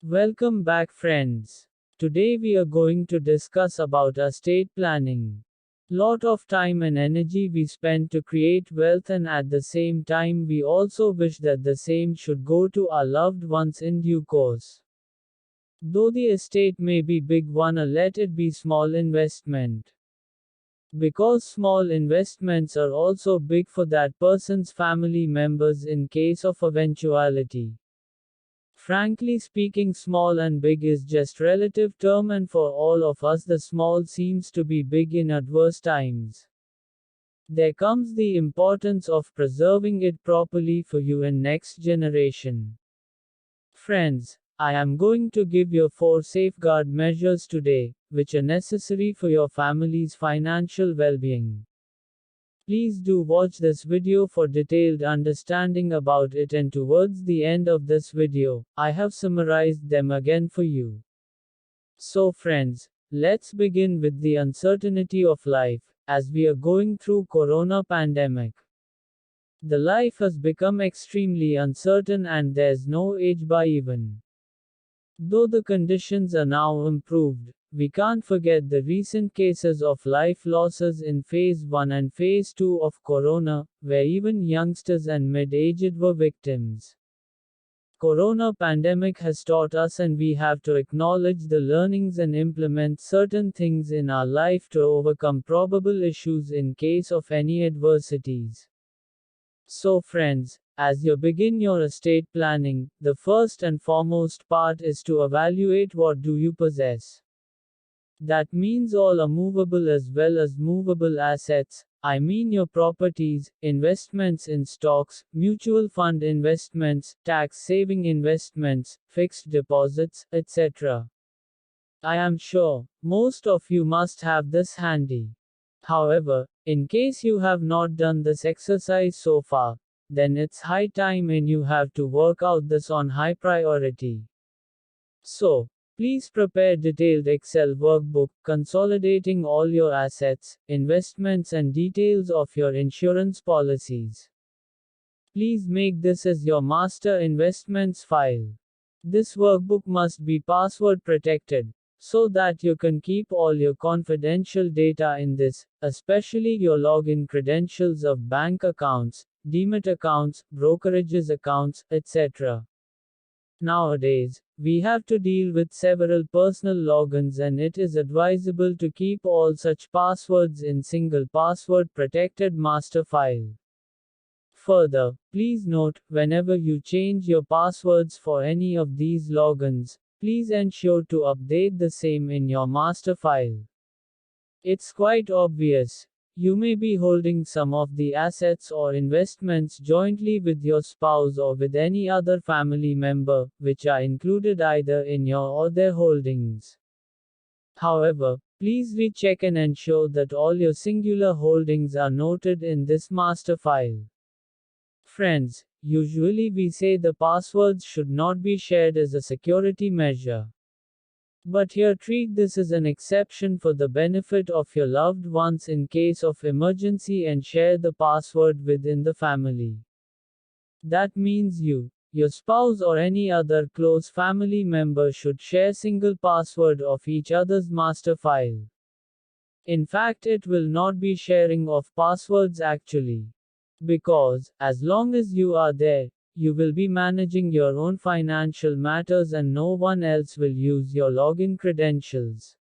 Welcome back friends. Today we are going to discuss about estate planning. Lot of time and energy we spend to create wealth, and at the same time we also wish that the same should go to our loved ones in due course. Though the estate may be big one, let it be small investment. Because small investments are also big for that person's family members in case of eventuality. Frankly speaking, small and big is just relative term, and for all of us the small seems to be big in adverse times. There comes the importance of preserving it properly for you and next generation. Friends, I am going to give you 4 safeguard measures today, which are necessary for your family's financial well-being. Please do watch this video for detailed understanding about it, and towards the end of this video, I have summarized them again for you. So friends, let's begin with the uncertainty of life, as we are going through corona pandemic. The life has become extremely uncertain and there's no age by even. Though the conditions are now improved, we can't forget the recent cases of life losses in phase 1 and phase 2 of corona, where even youngsters and mid-aged were victims. Corona pandemic has taught us, and we have to acknowledge the learnings and implement certain things in our life to overcome probable issues in case of any adversities. So friends, as you begin your estate planning, the first and foremost part is to evaluate what do you possess. That means all are movable as well as movable assets, I mean your properties, investments in stocks, mutual fund investments, tax-saving investments, fixed deposits, etc. I am sure, most of you must have this handy. However, in case you have not done this exercise so far, then it's high time and you have to work out this on high priority. So, please prepare detailed Excel workbook consolidating all your assets, investments and details of your insurance policies. Please make this as your master investments file. This workbook must be password protected, so that you can keep all your confidential data in this, especially your login credentials of bank accounts, demat accounts, brokerages accounts, etc. Nowadays, we have to deal with several personal logins, and it is advisable to keep all such passwords in single password protected master file. Further, please note, whenever you change your passwords for any of these logins, please ensure to update the same in your master file. It's quite obvious. You may be holding some of the assets or investments jointly with your spouse or with any other family member, which are included either in your or their holdings. However, please recheck and ensure that all your singular holdings are noted in this master file. Friends, usually we say the passwords should not be shared as a security measure. But here treat this as an exception for the benefit of your loved ones in case of emergency, and share the password within the family. That means you, your spouse or any other close family member should share single password of each other's master file. In fact, it will not be sharing of passwords actually. Because, as long as you are there, you will be managing your own financial matters and no one else will use your login credentials.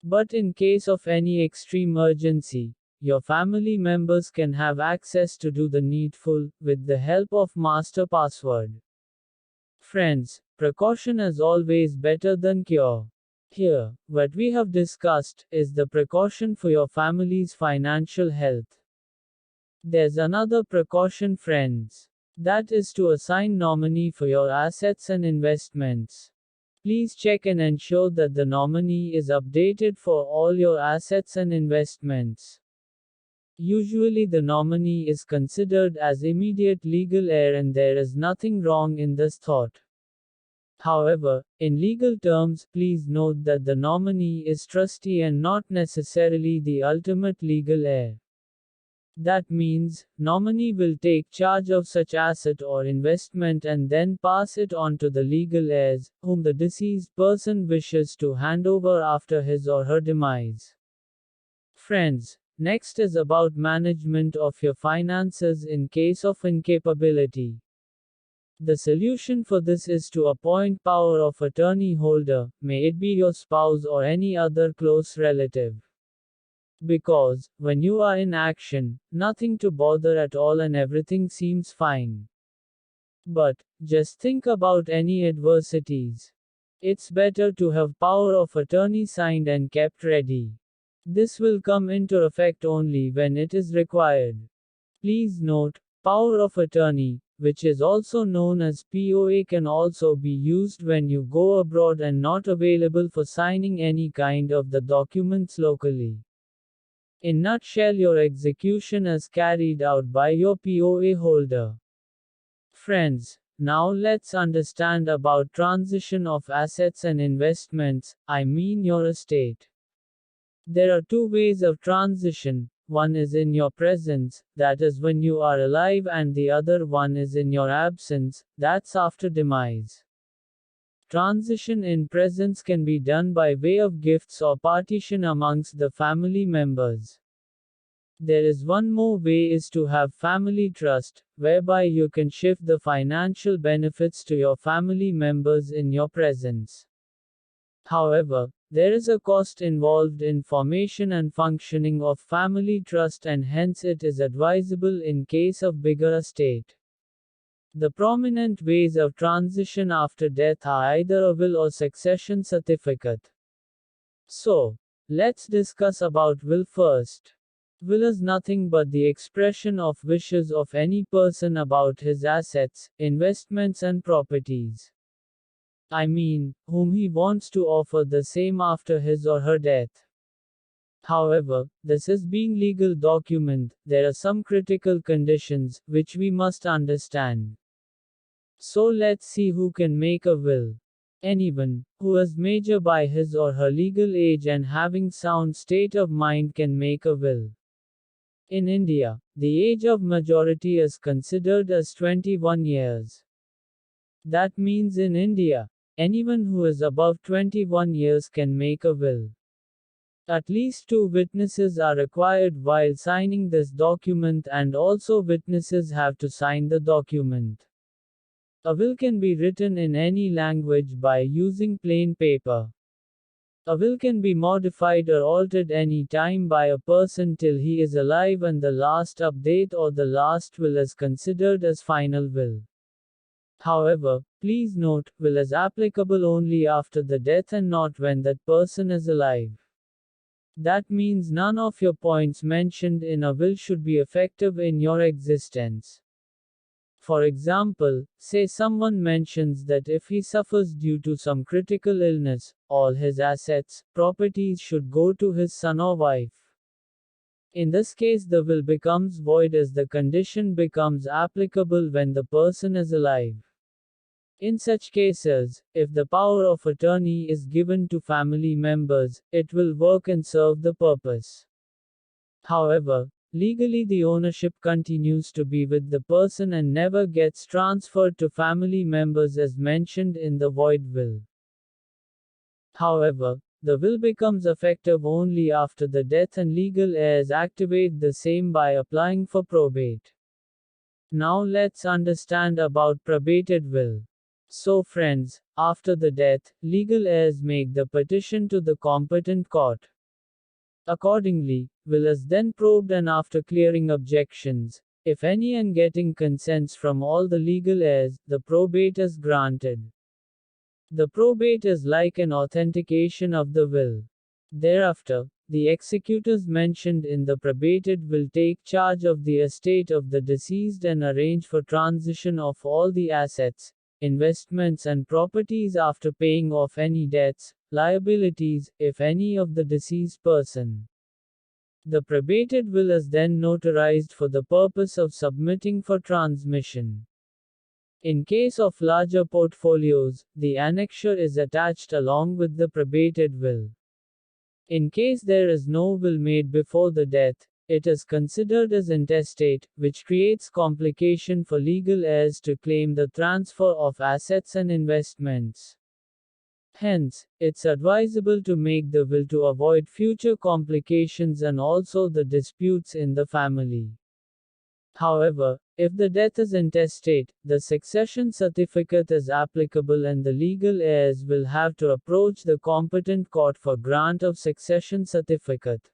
But in case of any extreme urgency, your family members can have access to do the needful, with the help of master password. Friends, precaution is always better than cure. Here, what we have discussed is the precaution for your family's financial health. There's another precaution, friends. That is to assign nominee for your assets and investments. Please check and ensure that the nominee is updated for all your assets and investments. Usually the nominee is considered as immediate legal heir, and there is nothing wrong in this thought. However, in legal terms, please note that the nominee is trustee and not necessarily the ultimate legal heir. That means, nominee will take charge of such asset or investment and then pass it on to the legal heirs, whom the deceased person wishes to hand over after his or her demise. Friends, next is about management of your finances in case of incapability. The solution for this is to appoint power of attorney holder, may it be your spouse or any other close relative. Because, when you are in action, nothing to bother at all and everything seems fine. But, just think about any adversities. It's better to have power of attorney signed and kept ready. This will come into effect only when it is required. Please note, power of attorney, which is also known as POA, can also be used when you go abroad and not available for signing any kind of the documents locally. In nutshell, your execution is carried out by your POA holder. Friends, now let's understand about transition of assets and investments, I mean your estate. There are two ways of transition. One is in your presence, that is when you are alive, and the other one is in your absence, that's after demise. Transition in presence can be done by way of gifts or partition amongst the family members. There is one more way, is to have family trust, whereby you can shift the financial benefits to your family members in your presence. However, there is a cost involved in formation and functioning of family trust, and hence it is advisable in case of bigger estate. The prominent ways of transition after death are either a will or succession certificate. So, let's discuss about will first. Will is nothing but the expression of wishes of any person about his assets, investments and properties. I mean, whom he wants to offer the same after his or her death. However, this is being legal document, there are some critical conditions, which we must understand. So let's see who can make a will. Anyone, who is major by his or her legal age and having sound state of mind can make a will. In India, the age of majority is considered as 21 years. That means in India, anyone who is above 21 years can make a will. At least 2 witnesses are required while signing this document, and also witnesses have to sign the document. A will can be written in any language by using plain paper. A will can be modified or altered any time by a person till he is alive, and the last update or the last will is considered as final will. However, please note, will is applicable only after the death and not when that person is alive. That means none of your points mentioned in a will should be effective in your existence. For example, say someone mentions that if he suffers due to some critical illness, all his assets, properties should go to his son or wife. In this case, the will becomes void as the condition becomes applicable when the person is alive. In such cases, if the power of attorney is given to family members, it will work and serve the purpose. However, legally the ownership continues to be with the person and never gets transferred to family members as mentioned in the void will. However, the will becomes effective only after the death, and legal heirs activate the same by applying for probate. Now let's understand about probated will. So friends, after the death, legal heirs make the petition to the competent court. Accordingly, will is then probed, and after clearing objections, if any, and getting consents from all the legal heirs, the probate is granted. The probate is like an authentication of the will. Thereafter, the executors mentioned in the probated will take charge of the estate of the deceased and arrange for transition of all the assets, investments and properties after paying off any debts, liabilities, if any, of the deceased person. The probated will is then notarized for the purpose of submitting for transmission. In case of larger portfolios, the annexure is attached along with the probated will. In case there is no will made before the death, It is considered as intestate, which creates complication for legal heirs to claim the transfer of assets and investments. Hence, it's advisable to make the will to avoid future complications and also the disputes in the family. However, if the death is intestate, the succession certificate is applicable and the legal heirs will have to approach the competent court for grant of succession certificate.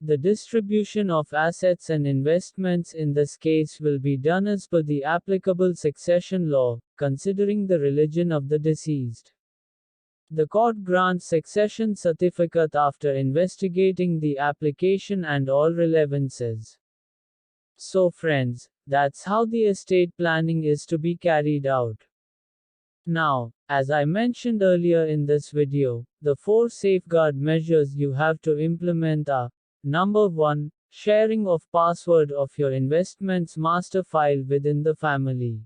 The distribution of assets and investments in this case will be done as per the applicable succession law, considering the religion of the deceased. The court grants succession certificate after investigating the application and all relevances. So friends, that's how the estate planning is to be carried out. Now, as I mentioned earlier in this video, the 4 safeguard measures you have to implement are: Number 1. Sharing of password of your investments master file within the family.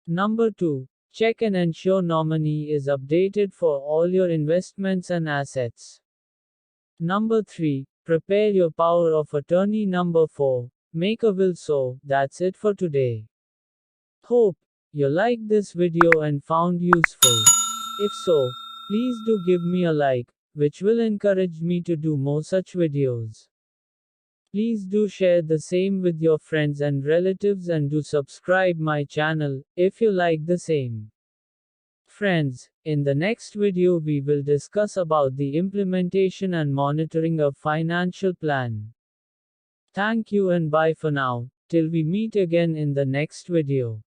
Number 2. Check and ensure nominee is updated for all your investments and assets. Number 3. Prepare your power of attorney. Number 4. Make a will. So, that's it for today. Hope you liked this video and found useful. If so, please do give me a like, which will encourage me to do more such videos. Please do share the same with your friends and relatives and do subscribe my channel, if you like the same. Friends, in the next video we will discuss about the implementation and monitoring of financial plan. Thank you and bye for now, till we meet again in the next video.